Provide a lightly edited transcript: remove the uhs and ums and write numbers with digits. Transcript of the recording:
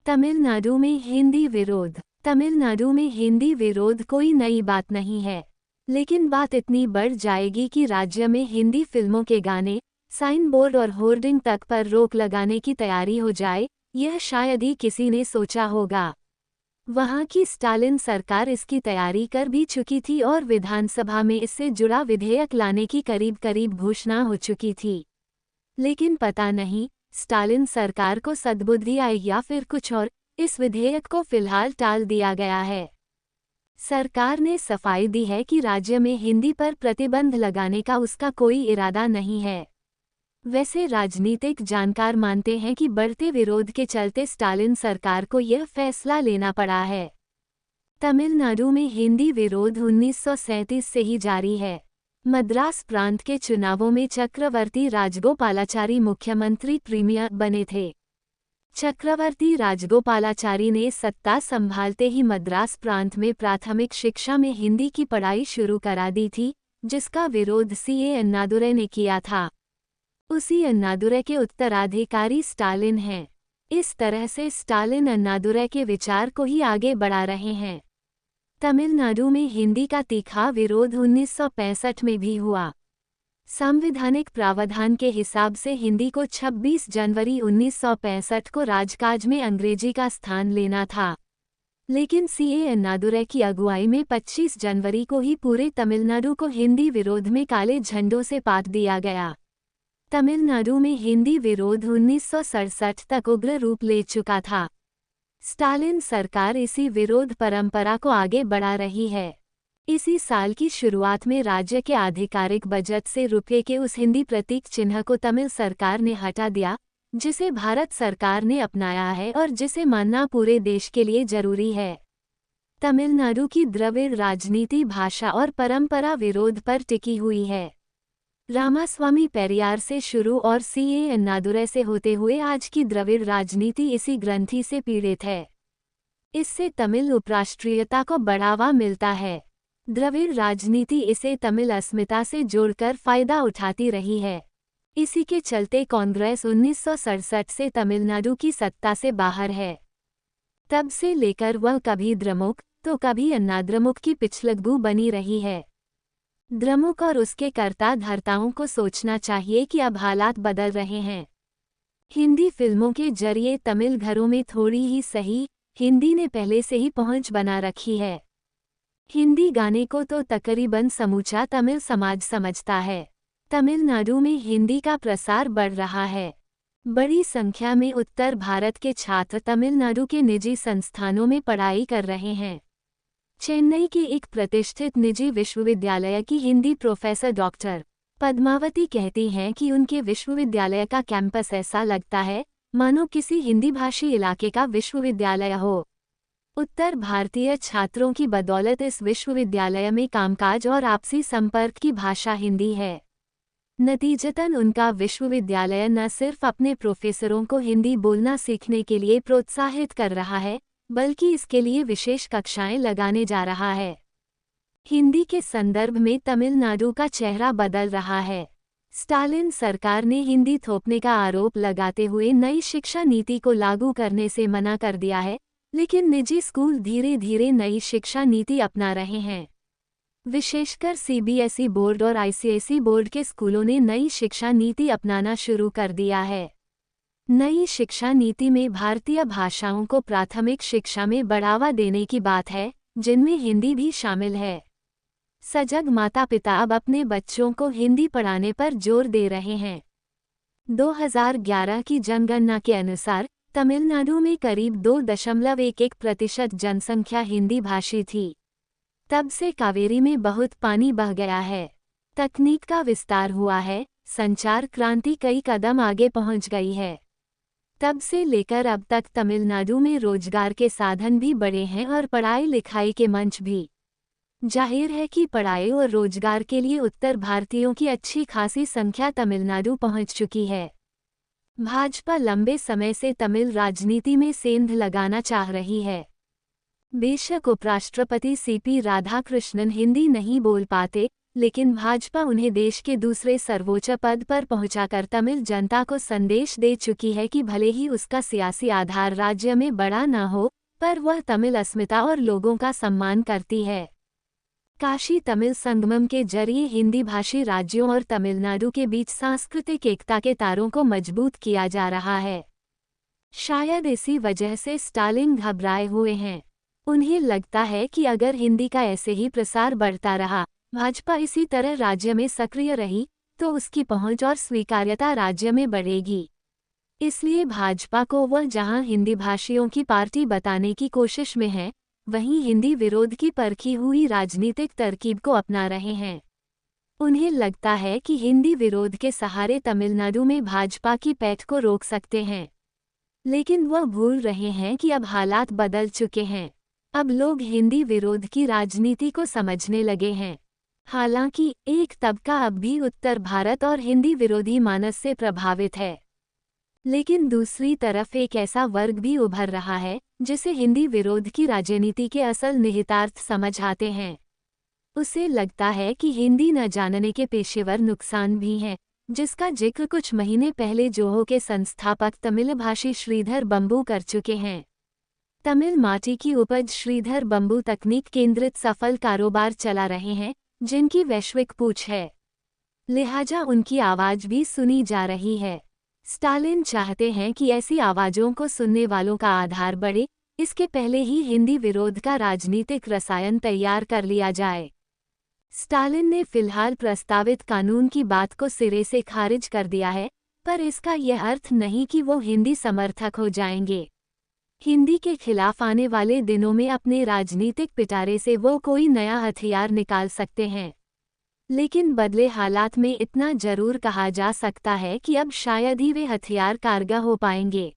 तमिलनाडु में हिंदी विरोध। तमिलनाडु में हिंदी विरोध कोई नई बात नहीं है, लेकिन बात इतनी बढ़ जाएगी कि राज्य में हिंदी फिल्मों के गाने, साइन बोर्ड और होर्डिंग तक पर रोक लगाने की तैयारी हो जाए, यह शायद ही किसी ने सोचा होगा। वहां की स्टालिन सरकार इसकी तैयारी कर भी चुकी थी और विधानसभा में इससे जुड़ा विधेयक लाने की करीब करीब घोषणा हो चुकी थी। लेकिन पता नहीं स्टालिन सरकार को सद्बुद्धि आई या फिर कुछ और, इस विधेयक को फिलहाल टाल दिया गया है। सरकार ने सफाई दी है कि राज्य में हिंदी पर प्रतिबंध लगाने का उसका कोई इरादा नहीं है। वैसे राजनीतिक जानकार मानते हैं कि बढ़ते विरोध के चलते स्टालिन सरकार को यह फैसला लेना पड़ा है। तमिलनाडु में हिंदी विरोध 1937 से ही जारी है। मद्रास प्रांत के चुनावों में चक्रवर्ती राजगोपालाचारी मुख्यमंत्री प्रीमियर बने थे। चक्रवर्ती राजगोपालाचारी ने सत्ता संभालते ही मद्रास प्रांत में प्राथमिक शिक्षा में हिंदी की पढ़ाई शुरू करा दी थी, जिसका विरोध सीए अन्नादुरै ने किया था। उसी अन्नादुरै के उत्तराधिकारी स्टालिन हैं। इस तरह से स्टालिन अन्नादुरै के विचार को ही आगे बढ़ा रहे हैं। तमिलनाडु में हिंदी का तीखा विरोध 1965 में भी हुआ। संवैधानिक प्रावधान के हिसाब से हिंदी को 26 जनवरी 1965 को राजकाज में अंग्रेजी का स्थान लेना था, लेकिन सीए अन्नादुरै की अगुवाई में 25 जनवरी को ही पूरे तमिलनाडु को हिंदी विरोध में काले झंडों से पाट दिया गया। तमिलनाडु में हिंदी विरोध 1967 तक उग्र रूप ले चुका था। स्टालिन सरकार इसी विरोध परंपरा को आगे बढ़ा रही है। इसी साल की शुरुआत में राज्य के आधिकारिक बजट से रुपये के उस हिंदी प्रतीक चिन्ह को तमिल सरकार ने हटा दिया, जिसे भारत सरकार ने अपनाया है और जिसे मानना पूरे देश के लिए जरूरी है। तमिलनाडु की द्रविड़ राजनीति भाषा और परंपरा विरोध पर टिकी हुई है। रामास्वामी पेरियार से शुरू और सीए अन्नादुरै से होते हुए आज की द्रविड़ राजनीति इसी ग्रंथि से पीड़ित है। इससे तमिल उपराष्ट्रीयता को बढ़ावा मिलता है। द्रविड़ राजनीति इसे तमिल अस्मिता से जोड़कर फायदा उठाती रही है। इसी के चलते कांग्रेस 1967 से तमिलनाडु की सत्ता से बाहर है। तब से लेकर वह कभी द्रमुक तो कभी अन्नाद्रमुक की पिछलग्गू बनी रही है। द्रमुक और उसके कर्ता धर्ताओं को सोचना चाहिए कि अब हालात बदल रहे हैं। हिंदी फिल्मों के जरिए तमिल घरों में थोड़ी ही सही हिंदी ने पहले से ही पहुंच बना रखी है। हिंदी गाने को तो तकरीबन समूचा तमिल समाज समझता है। तमिलनाडु में हिंदी का प्रसार बढ़ रहा है। बड़ी संख्या में उत्तर भारत के छात्र तमिलनाडु के निजी संस्थानों में पढ़ाई कर रहे हैं। चेन्नई के एक प्रतिष्ठित निजी विश्वविद्यालय की हिंदी प्रोफेसर डॉक्टर पद्मावती कहती हैं कि उनके विश्वविद्यालय का कैंपस ऐसा लगता है मानो किसी हिंदी भाषी इलाके का विश्वविद्यालय हो। उत्तर भारतीय छात्रों की बदौलत इस विश्वविद्यालय में कामकाज और आपसी संपर्क की भाषा हिंदी है। नतीजतन उनका विश्वविद्यालय न सिर्फ अपने प्रोफेसरों को हिंदी बोलना सीखने के लिए प्रोत्साहित कर रहा है, बल्कि इसके लिए विशेष कक्षाएं लगाने जा रहा है। हिंदी के संदर्भ में तमिलनाडु का चेहरा बदल रहा है। स्टालिन सरकार ने हिंदी थोपने का आरोप लगाते हुए नई शिक्षा नीति को लागू करने से मना कर दिया है, लेकिन निजी स्कूल धीरे धीरे नई शिक्षा नीति अपना रहे हैं। विशेषकर सीबीएसई बोर्ड और आईसीएसई बोर्ड के स्कूलों ने नई शिक्षा नीति अपनाना शुरू कर दिया है। नई शिक्षा नीति में भारतीय भाषाओं को प्राथमिक शिक्षा में बढ़ावा देने की बात है, जिनमें हिंदी भी शामिल है। सजग माता पिता अब अपने बच्चों को हिंदी पढ़ाने पर जोर दे रहे हैं। 2011 की जनगणना के अनुसार तमिलनाडु में करीब 2.11% जनसंख्या हिंदी भाषी थी। तब से कावेरी में बहुत पानी बह गया है। तकनीक का विस्तार हुआ है, संचार क्रांति कई कदम आगे पहुंच गई है। तब से लेकर अब तक तमिलनाडु में रोजगार के साधन भी बढ़े हैं और पढ़ाई लिखाई के मंच भी। जाहिर है कि पढ़ाई और रोजगार के लिए उत्तर भारतीयों की अच्छी खासी संख्या तमिलनाडु पहुंच चुकी है। भाजपा लंबे समय से तमिल राजनीति में सेंध लगाना चाह रही है। बेशक उपराष्ट्रपति सीपी राधाकृष्णन हिंदी नहीं बोल पाते, लेकिन भाजपा उन्हें देश के दूसरे सर्वोच्च पद पर पहुंचाकर तमिल जनता को संदेश दे चुकी है कि भले ही उसका सियासी आधार राज्य में बड़ा न हो, पर वह तमिल अस्मिता और लोगों का सम्मान करती है। काशी तमिल संगमम के जरिए हिंदी भाषी राज्यों और तमिलनाडु के बीच सांस्कृतिक एकता के तारों को मजबूत किया जा रहा है। शायद इसी वजह से स्टालिन घबराए हुए हैं। उन्हें लगता है कि अगर हिंदी का ऐसे ही प्रसार बढ़ता रहा, भाजपा इसी तरह राज्य में सक्रिय रही, तो उसकी पहुंच और स्वीकार्यता राज्य में बढ़ेगी। इसलिए भाजपा को वह जहां हिंदी भाषियों की पार्टी बताने की कोशिश में है, वहीं हिंदी विरोध की परखी हुई राजनीतिक तरकीब को अपना रहे हैं। उन्हें लगता है कि हिंदी विरोध के सहारे तमिलनाडु में भाजपा की पैठ को रोक सकते हैं। लेकिन वह भूल रहे हैं कि अब हालात बदल चुके हैं। अब लोग हिंदी विरोध की राजनीति को समझने लगे हैं। हालांकि एक तबका अब भी उत्तर भारत और हिंदी विरोधी मानस से प्रभावित है, लेकिन दूसरी तरफ एक ऐसा वर्ग भी उभर रहा है जिसे हिंदी विरोध की राजनीति के असल निहितार्थ समझ आते हैं। उसे लगता है कि हिंदी न जानने के पेशेवर नुकसान भी हैं, जिसका जिक्र कुछ महीने पहले जोहो के संस्थापक तमिल भाषी श्रीधर बंबू कर चुके हैं। तमिल माटी की उपज श्रीधर बंबू तकनीक केंद्रित सफल कारोबार चला रहे हैं, जिनकी वैश्विक पूछ है, लिहाजा उनकी आवाज भी सुनी जा रही है। स्टालिन चाहते हैं कि ऐसी आवाजों को सुनने वालों का आधार बढ़े, इसके पहले ही हिंदी विरोध का राजनीतिक रसायन तैयार कर लिया जाए। स्टालिन ने फिलहाल प्रस्तावित कानून की बात को सिरे से खारिज कर दिया है, पर इसका यह अर्थ नहीं कि वो हिंदी समर्थक हो जाएंगे। हिंदी के खिलाफ आने वाले दिनों में अपने राजनीतिक पिटारे से वो कोई नया हथियार निकाल सकते हैं। लेकिन बदले हालात में इतना जरूर कहा जा सकता है कि अब शायद ही वे हथियार कारगर हो पाएंगे।